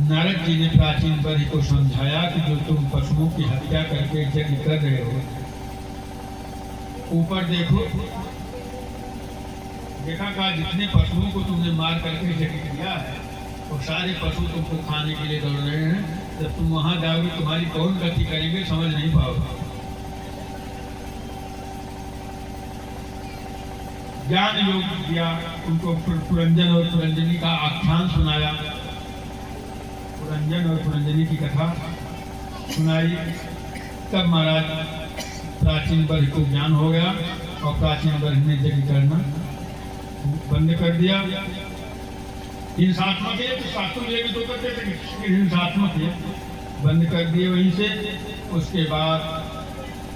नारद जी ने प्राचीन बरहि को समझाया कि जो तुम पशुओं की हत्या करके यज्ञ कर रहे हो, ऊपर देखो, देखा कहा जितने पशुओं को तुमने मार करके यज्ञ किया है वो सारे पशु तुमको खाने के लिए दौड़ रहे हैं। जब तुम वहां जाओगे तुम्हारी कौन गति करेंगे समझ नहीं पाओगे। ज्ञान योग दिया उनको, पुरंजन और पुरंजनी का आख्यान सुनाया, पुरंजन और पुरंजनी की कथा सुनाई। तब महाराज प्राचीन बरहि को ज्ञान हो गया और प्राचीन बरहि ने यज्ञ करना बंद कर दिया। हिंसात्मक है तो शास्त्र ये भी तो करते थे, हिंसात्मक है, बंद कर दिए वहीं से। उसके बाद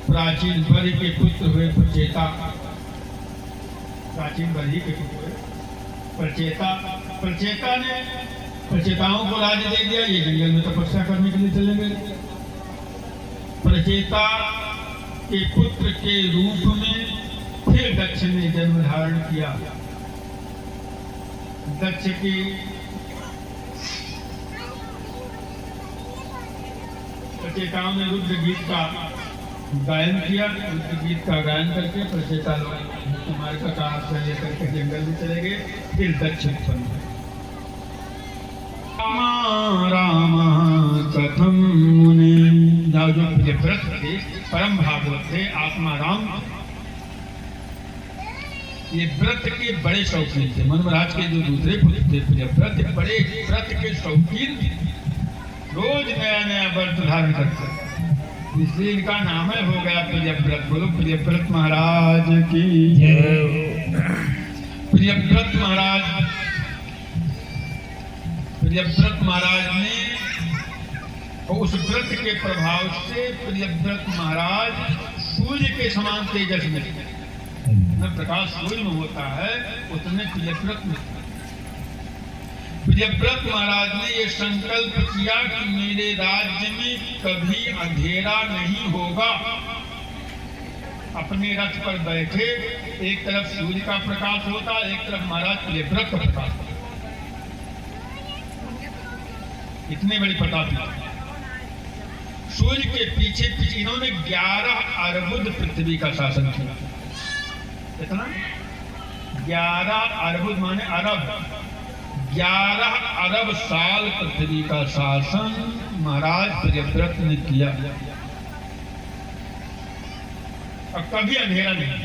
प्राचीन बरहि के पुत्र हुए प्रचेता। प्राचीन बरहि के पुत्र हुए प्रचेता। प्रचेता ने प्रचेताओं को राज्य दे दिया, ये जंगल में तपस्या करने के लिए चले गए। प्रचेता के पुत्र के रूप में फिर दक्ष ने जन्म धारण किया। दक्ष की प्रचेताओं ने रुद्र गीत का गायन किया। रुद्र गीत का गायन करके प्रचेता लोग कुमार का आश्रय लेकर के जंगल में चले गए। फिर दक्ष उत्पन्न हुए। राम कथम मुने, जो प्रियव्रत थे, परम भागवत थे, आत्मा राम, ये व्रत के बड़े शौकीन थे। मनु महाराज के जो दूसरे पुत्र थे प्रियव्रत, बड़े व्रत के शौकीन थे, रोज नया नया व्रत धारण करते, इसलिए इनका नाम है हो गया प्रियव्रत। बोलो प्रियव्रत महाराज की जय। प्रियव्रत महाराज, प्रियव्रत महाराज ने उस व्रत के प्रभाव से प्रियव्रत महाराज सूर्य के समान तेजस में, प्रकाश सूर्य में होता है उतने प्रियव्रत में। प्रियव्रत महाराज ने ये संकल्प किया कि मेरे राज्य में कभी अंधेरा नहीं होगा। अपने रथ पर बैठे, एक तरफ सूर्य का प्रकाश होता, एक तरफ महाराज प्रियव्रत का प्रकाश होता। इतने बड़ी प्रताप। सूर्य के पीछे पीछे इन्होंने 11 अर्बुद पृथ्वी का शासन किया। कितना? 11 अर्बुद माने अरब, 11 अरब साल पृथ्वी का शासन महाराज प्रियव्रत ने किया और कभी अंधेरा नहीं।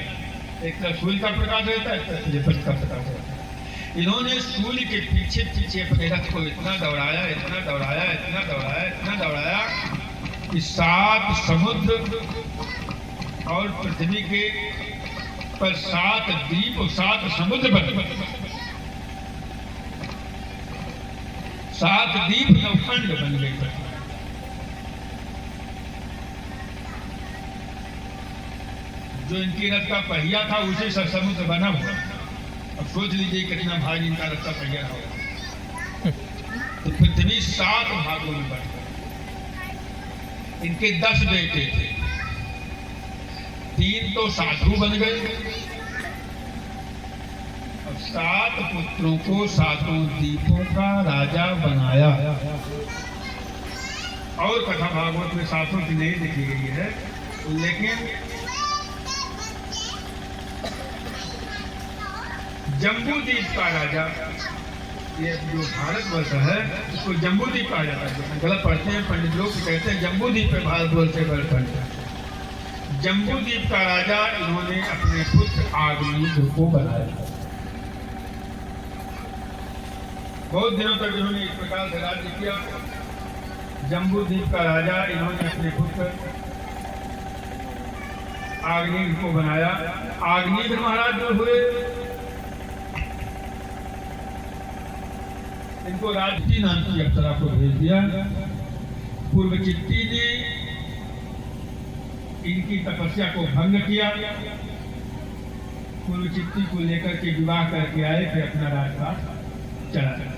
एक तरफ सूर्य का प्रकाश रहता है, एक तरफ प्रियव्रत का प्रकाश रहता है। इन्होंने सूर्य के पीछे पीछे अपने रथ को इतना दौड़ाया, इतना दौड़ाया, इतना दौड़ाया, इतना दौड़ाया कि 7 समुद्र और पृथ्वी के पर 7 द्वीप और 7 समुद्र बने। 7 द्वीप नवखंड बन गए। जो इनकी रथ का पहिया था उसे समुद्र बना हुआ। अब सोच लीजिए कितना भारी इनका रथ का पहिया होगा। तो पृथ्वी 7 भागों में बंट गई। इनके 10 बेटे थे, 3 तो साधु बन गए और 7 पुत्रों को 7 द्वीपों का राजा बनाया। और कथा भागवत में 7 की नहीं लिखी गई है, लेकिन जम्बू द्वीप का राजा, ये जो भारतवर्ष है इसको जम्बू द्वीप कहा जाता है। गलत पढ़ते हैं पंडित लोग, कहते हैं जम्बू द्वीप पे भारतवर्ष से गलत पढ़ते हैं। जम्बू द्वीप का राजा इन्होंने अपने पुत्र आग्नेय को बनाया। बहुत दिनों तक इन्होंने इस प्रकार से राज्य किया। जम्बू द्वीप का राजा इन्होंने अपने पुत्र आग्नेय को बनाया। आग्नेय महाराज जो हुए, इनको राजकी नाम की अप्सरा को भेज दिया। पूर्व चिट्टी ने इनकी तपस्या को भंग किया। पूर्व चिट्टी को लेकर के विवाह करके आए, फिर अपना राजपाट चला गया।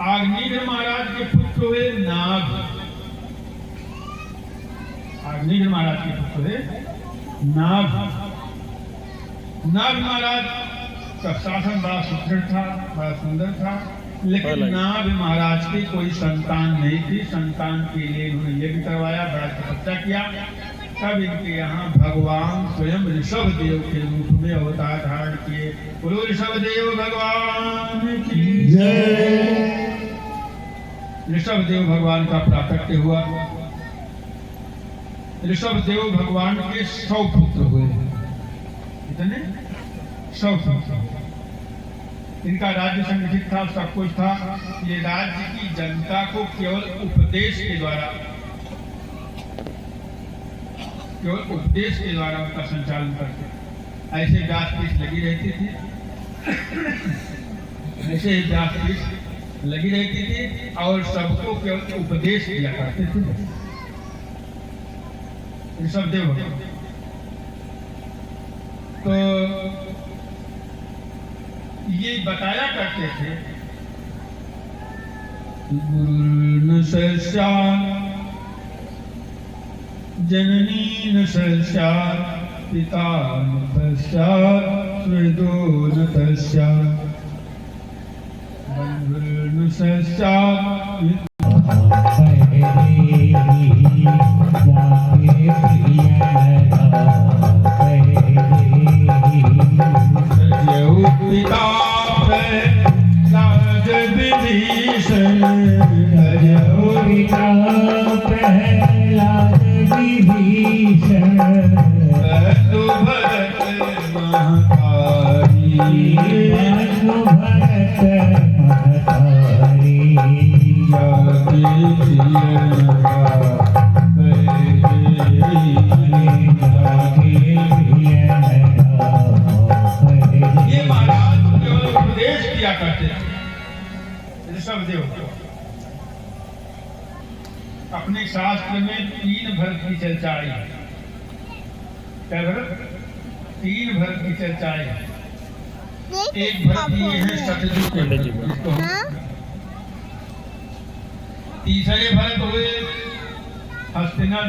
आग्नेय महाराज के पुत्र हुए नाग। आग्नेय महाराज के पुत्र हुए नाग। नाग महाराज का शासन बड़ा सुदृढ़ था, बड़ा सुंदर था, लेकिन नाग महाराज की कोई संतान नहीं थी। संतान के लिए उन्होंने यज्ञ करवाया, बड़ा तपस्या किया। तब इनके यहाँ भगवान स्वयं ऋषभ देव के रूप में अवतार धारण किए। बोलो ऋषभ देव भगवान की जय। ऋषभ देव भगवान का प्राकट्य हुआ। ऋषभ देव भगवान के 100 पुत्र हुए। कितने? 100 पुत्र। इनका राज्य संगठित था, सब कुछ था। ये राज्य की जनता को केवल उपदेश के द्वारा उनका संचालन करते। ऐसे व्यासपीठ लगी रहती थी, ऐसे ही व्यासपीठ लगी रहती थी और सबको केवल उपदेश दिया करते थे। ऋषभ देव तो ये बताया करते थे, गुरुर्न सस्यात् जननी न सस्यात् पिता न तस्यात् सुहृदो न तस्यात् बन्धुर्न सस्यात् पिता प्रहलाद विभीषण, प्रहलाद विभीषण, बंधु भरत महतारी, बंधु भरत महतारी, जाके ये महाराज केवल उपदेश किया करते थे। ऋषभ देव अपने शास्त्र में 3 भरत की चर्चा आई है। क्या भरत? 3 भरत की चर्चा आई है। एक भरत ये है सतयुग के भरत, तीसरे भरत हुए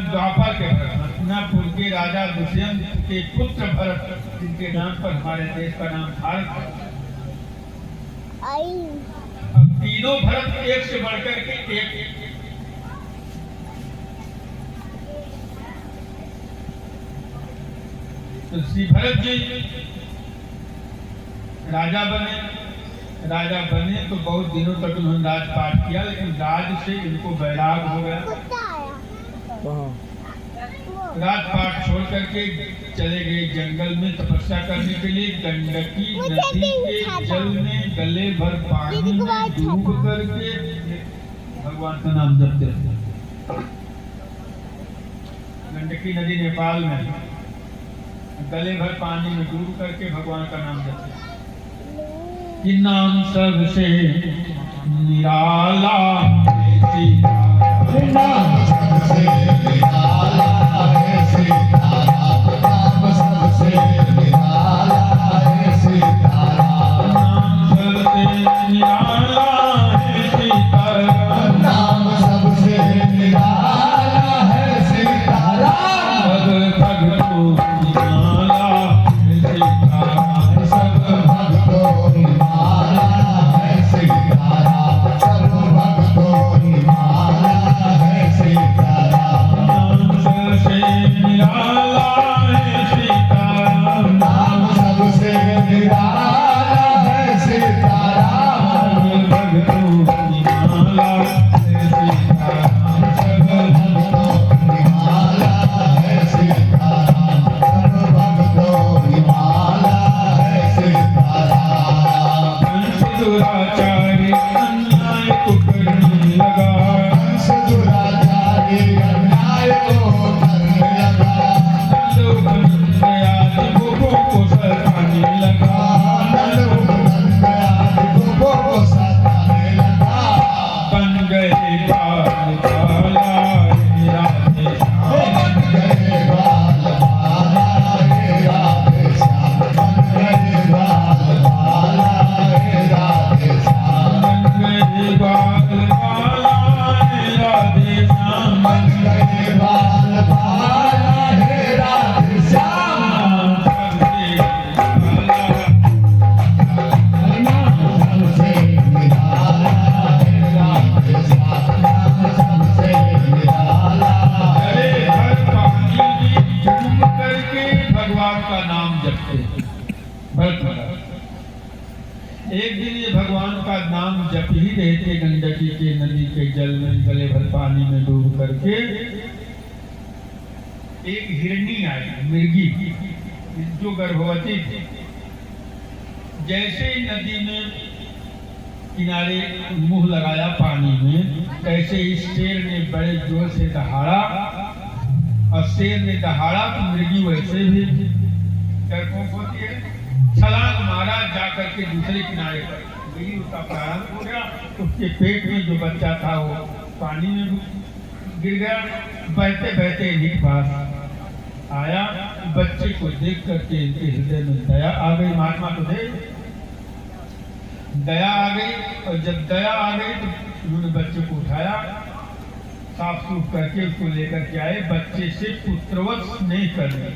द्वापर के भरत, हस्तिनापुर के राजा दुष्यंत के पुत्र भरत, जिनके नाम पर हमारे देश का नाम भारत है। अब तीनों भरत एक से बढ़कर के एक। तो श्री भरत जी राजा बने तो बहुत दिनों तक उन्होंने राजपाट किया, लेकिन राज से इनको वैराग हो गया। राजपाट छोड़ करके चले गए जंगल में तपस्या करने के लिए। गंडकी नदी के जल में गले भर पानी में डूब करके भगवान का नाम जपते थे। गंडकी नदी नेपाल में, गले भर पानी में डूब करके भगवान का नाम जपते। कि नाम सबसे निराला नाम सबसे निराला है, नाम सबसे सकते व्रत वाला। एक दिन ये भगवान का नाम जप ही रहे थे गंडकी के नदी के जल में गले भर पानी में डूब करके। एक हिरनी आई, मृगी, जो गर्भवती थी। जैसे ही नदी में किनारे मुंह लगाया पानी में, ऐसे ही शेर ने बड़े जोर से दहाड़ा, और शेर ने दहाड़ा तो मृगी वैसे भी डरपोक होती है, छलांग मारा जाकर के दूसरे किनारे पर। मृगी उसका प्रारंभ हो गया, उसके पेट में जो बच्चा था वो पानी में गिर गया। बहते बहते इनके पास आया, बच्चे को देख करके इनके हृदय में दया आ गई। महात्मा को देख दया आ गई, और जब दया आ गई तो उन्होंने बच्चे को उठाया, साफ सूफ करके उसको लेकर के आए, बच्चे से पुत्रवत स्नेह करने।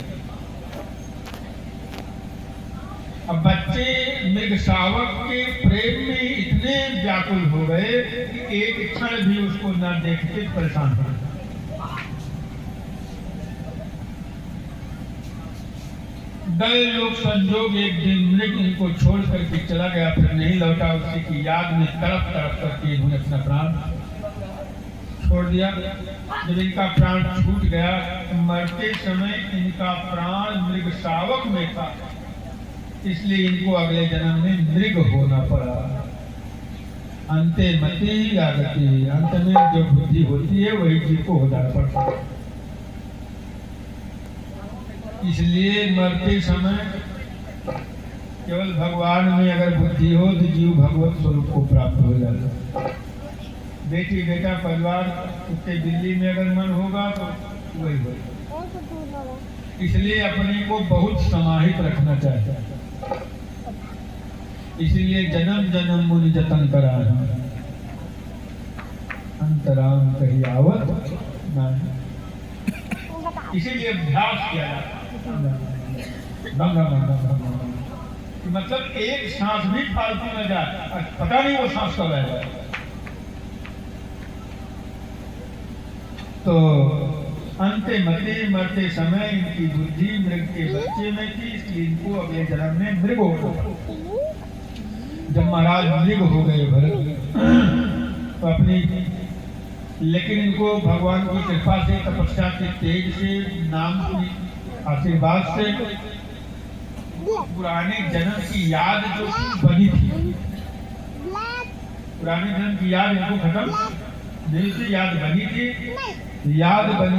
अब बच्चे मृग शावक के प्रेम में इतने व्याकुल हो गए कि एक क्षण भी उसको न देखते परेशान हो गए। गए लोग संजोग, एक दिन मृग इनको छोड़ करके चला गया, फिर नहीं लौटा। उसी की याद में तड़प तड़प करके इन्होंने अपना प्राण छोड़ दिया। जब इनका प्राण छूट गया, मरते समय इनका प्राण मृग शावक में था, इसलिए इनको अगले जन्म में मृग होना पड़ा। अंते मति आगति, अंत में जो बुद्धि होती है वही जीव को हो जाना पड़ता है। इसलिए मरते समय केवल भगवान में अगर बुद्धि हो तो जीव भगवत स्वरूप को प्राप्त हो जाता है। बेटी बेटा परिवार कुत्ते बिल्ली में अगर मन होगा तो वही होगा। इसलिए अपने को बहुत समाहित रखना चाहिए। इसलिए जन्म जन्म मुनि जतन करा, अंतराम कही आवत नहीं। इसीलिए अभ्यास किया जाता है। मतलब एक सांस भी फालतू न जाए, पता नहीं वो सांस कब आएगा। तो अंते मते, मरते समय इनकी बुद्धि मृग के बच्चे में थी, इसलिए इनको अगले जन्म में मृग हो। जब महाराज मृग हो गए भरत तो अपनी, लेकिन इनको भगवान की कृपा से, तपस्या के तेज से, नाम की आशीर्वाद से पुराने जन्म की याद जो बनी थी, पुराने जन्म की याद इनको खत्म नहीं थी, याद बनी थी, याद बनी।